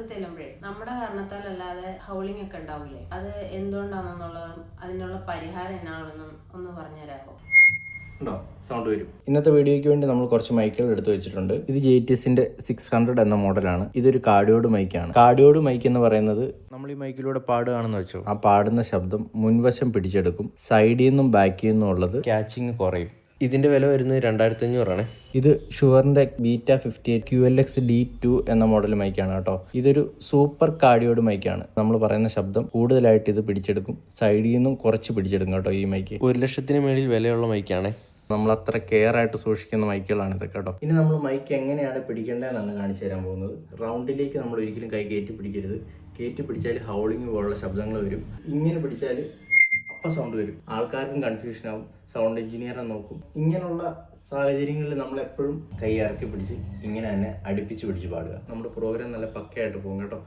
ശ്വാസം ചെല്ലുമ്പോഴേ നമ്മുടെ കാരണത്താലല്ലാതെ ഹൗളിംഗ് ഒക്കെ ഉണ്ടാവില്ലേ, അത് എന്തുകൊണ്ടാണെന്നുള്ളതും അതിനുള്ള പരിഹാരം എന്നാണെന്നും ഒന്ന് പറഞ്ഞുതരാമോ? സൗണ്ട് വരും. ഇന്നത്തെ വീഡിയോയ്ക്ക് വേണ്ടി നമ്മൾ കുറച്ച് മൈക്കുകൾ എടുത്തു വെച്ചിട്ടുണ്ട്. ഇത് JTSന്റെ 600 എന്ന മോഡലാണ്. ഇതൊരു കാർഡിയോഡ് മൈക്കാണ്. കാർഡിയോഡ് മൈക്ക് എന്ന് പറയുന്നത് നമ്മൾ ഈ മൈക്കിലൂടെ പാടുകയാണെന്ന് വെച്ചോ, ആ പാടുന്ന ശബ്ദം മുൻവശം പിടിച്ചെടുക്കും. സൈഡിൽ നിന്നും ബാക്കിൽ നിന്നും ഉള്ളത് ക്യാച്ചിങ് കുറയും. ഇതിന്റെ വില വരുന്നത് 2500 ആണ്. ഇത് ഷുവറിന്റെ Beta58 QLX D2 എന്ന മോഡൽ മൈക്കാണ് കേട്ടോ. ഇതൊരു സൂപ്പർ കാർഡിയോഡ് മൈക്കാണ്. നമ്മൾ പറയുന്ന ശബ്ദം കൂടുതലായിട്ട് ഇത് പിടിച്ചെടുക്കും. സൈഡിൽ നിന്നും കുറച്ച് പിടിച്ചെടുക്കും കേട്ടോ. ഈ മൈക്ക് 1,00,000 മേളിൽ വിലയുള്ള മൈക്കാണ്. നമ്മൾ അത്ര കെയർ ആയിട്ട് സൂക്ഷിക്കുന്ന മൈക്കുകളാണ് ഇതൊക്കെ കേട്ടോ. ഇനി നമ്മൾ മൈക്ക് എങ്ങനെയാണ് പിടിക്കേണ്ടതെന്നാണ് കാണിച്ചു തരാൻ പോകുന്നത്. റൗണ്ടിലേക്ക് നമ്മൾ ഒരിക്കലും കൈ കയറ്റി പിടിക്കരുത്. കയറ്റി പിടിച്ചാൽ ഹൗളിംഗ് പോലുള്ള ശബ്ദങ്ങൾ വരും. ഇങ്ങനെ പിടിച്ചാൽ അപ്പം സൗണ്ട് വരും. ആൾക്കാർക്കും കൺഫ്യൂഷൻ ആവും. സൗണ്ട് എഞ്ചിനീയറെ നോക്കും. ഇങ്ങനെയുള്ള സാഹചര്യങ്ങളിൽ നമ്മൾ എപ്പോഴും കൈ ഇറക്കി പിടിച്ച് ഇങ്ങനെ തന്നെ അടുപ്പിച്ച് പിടിച്ച് പാടുക. നമ്മുടെ പ്രോഗ്രാം നല്ല പക്കയായിട്ട് പോകും കേട്ടോ.